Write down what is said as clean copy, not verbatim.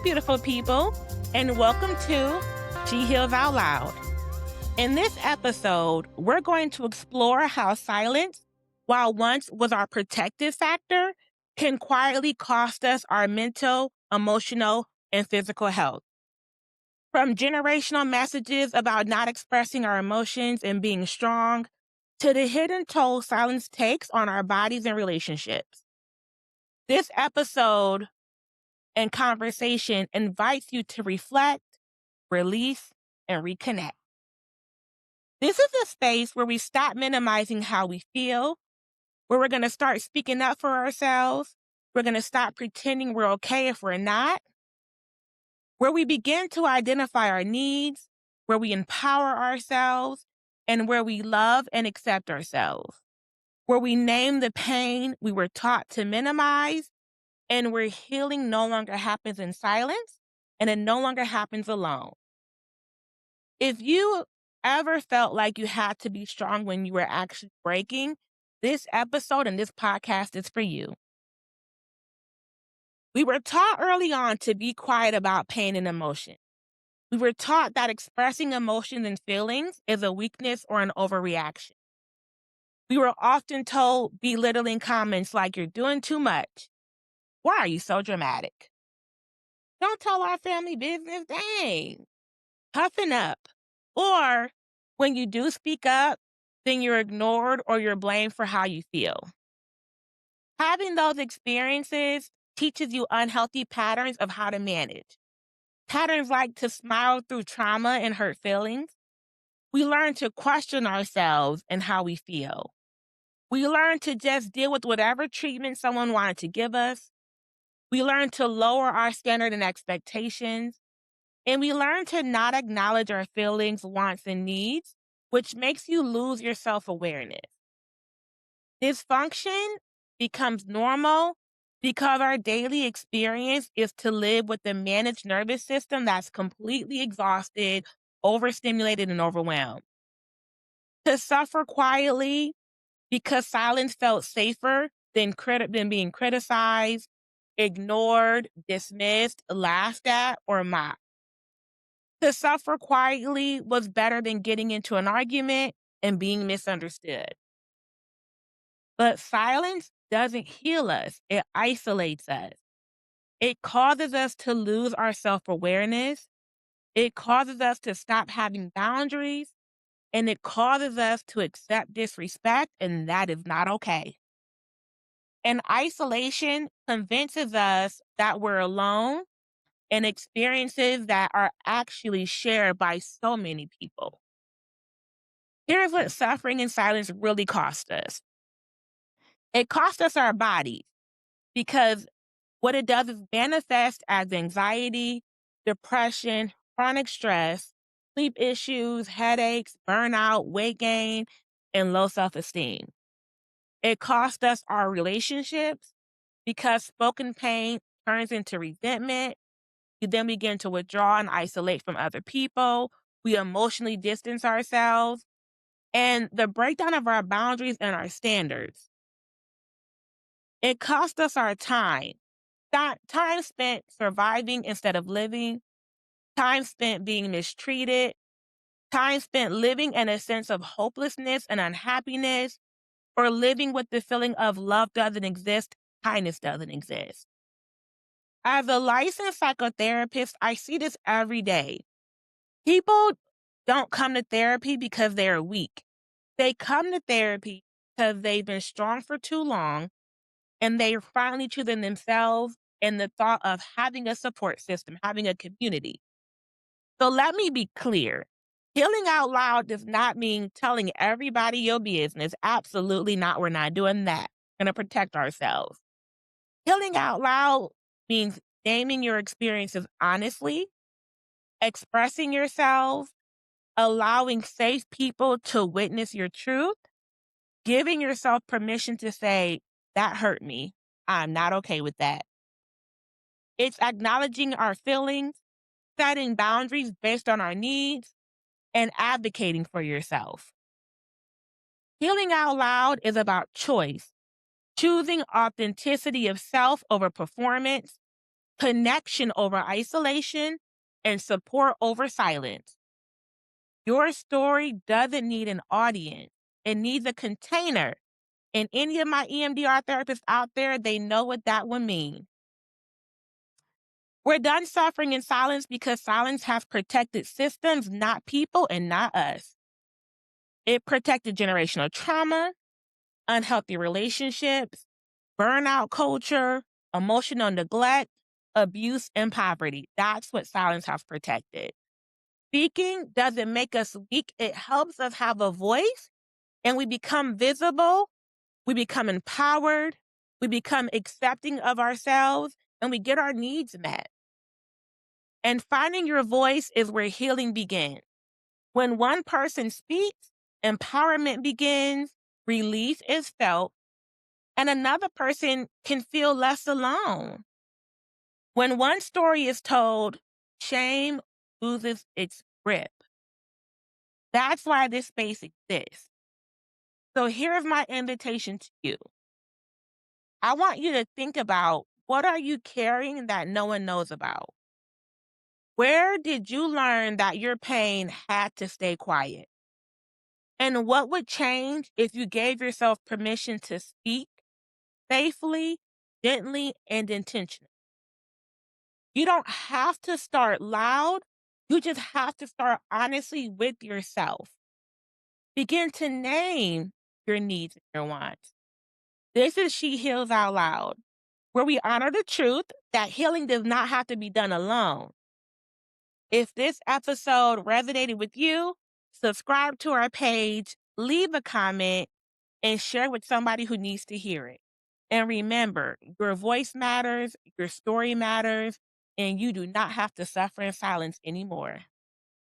beautiful people, and welcome to She Heals Out Loud. In this episode, we're going to explore how silence, while once was our protective factor, can quietly cost us our mental, emotional, and physical health. From generational messages about not expressing our emotions and being strong, to the hidden toll silence takes on our bodies and relationships. This episode and conversation invites you to reflect, release, and reconnect. This is a space where we stop minimizing how we feel, where we're going to start speaking up for ourselves. We're going to stop pretending we're okay if we're not, where we begin to identify our needs, where we empower ourselves, and where we love and accept ourselves, where we name the pain we were taught to minimize, and where healing no longer happens in silence, and it no longer happens alone. If you ever felt like you had to be strong when you were actually breaking, this episode and this podcast is for you. We were taught early on to be quiet about pain and emotion. We were taught that expressing emotions and feelings is a weakness or an overreaction. We were often told belittling comments like, "You're doing too much. Why are you so dramatic? Don't tell our family business, dang. Toughen up." Or when you do speak up, then you're ignored or you're blamed for how you feel. Having those experiences teaches you unhealthy patterns of how to manage. Patterns like to smile through trauma and hurt feelings. We learn to question ourselves and how we feel. We learn to just deal with whatever treatment someone wanted to give us. We learn to lower our standard and expectations. And we learn to not acknowledge our feelings, wants, and needs, which makes you lose your self-awareness. Dysfunction becomes normal because our daily experience is to live with a managed nervous system that's completely exhausted, overstimulated, and overwhelmed. To suffer quietly because silence felt safer than being criticized, ignored, dismissed, laughed at, or mocked. To suffer quietly was better than getting into an argument and being misunderstood. But silence doesn't heal us. It isolates us. It causes us to lose our self-awareness. It causes us to stop having boundaries. And it causes us to accept disrespect, and that is not okay. And isolation convinces us that we're alone and experiences that are actually shared by so many people. Here's what suffering in silence really cost us. It cost us our bodies because what it does is manifest as anxiety, depression, chronic stress, sleep issues, headaches, burnout, weight gain, and low self-esteem. It cost us our relationships because spoken pain turns into resentment. We then begin to withdraw and isolate from other people. We emotionally distance ourselves. And the breakdown of our boundaries and our standards. It cost us our time. Time spent surviving instead of living. Time spent being mistreated. Time spent living in a sense of hopelessness and unhappiness, or living with the feeling of love doesn't exist, kindness doesn't exist. As a licensed psychotherapist, I see this every day. People don't come to therapy because they're weak. They come to therapy because they've been strong for too long and they're finally choosing themselves and the thought of having a support system, having a community. So let me be clear. Healing out loud does not mean telling everybody your business. Absolutely not. We're not doing that. We're going to protect ourselves. Healing out loud means naming your experiences honestly, expressing yourself, allowing safe people to witness your truth, giving yourself permission to say, that hurt me. I'm not okay with that. It's acknowledging our feelings, setting boundaries based on our needs, and advocating for yourself. Healing out loud is about choice, choosing authenticity of self over performance, connection over isolation, and support over silence. Your story doesn't need an audience, it needs a container. And any of my EMDR therapists out there, they know what that would mean. We're done suffering in silence because silence has protected systems, not people and not us. It protected generational trauma, unhealthy relationships, burnout culture, emotional neglect, abuse, and poverty. That's what silence has protected. Speaking doesn't make us weak, it helps us have a voice, and we become visible, we become empowered, we become accepting of ourselves, and we get our needs met. And finding your voice is where healing begins. When one person speaks, empowerment begins, release is felt, and another person can feel less alone. When one story is told, shame loses its grip. That's why this space exists. So here's my invitation to you. I want you to think about, what are you carrying that no one knows about? Where did you learn that your pain had to stay quiet? And what would change if you gave yourself permission to speak safely, gently, and intentionally? You don't have to start loud. You just have to start honestly with yourself. Begin to name your needs and your wants. This is She Heals Out Loud, where we honor the truth that healing does not have to be done alone. If this episode resonated with you, subscribe to our page, leave a comment, and share with somebody who needs to hear it. And remember, your voice matters, your story matters, and you do not have to suffer in silence anymore.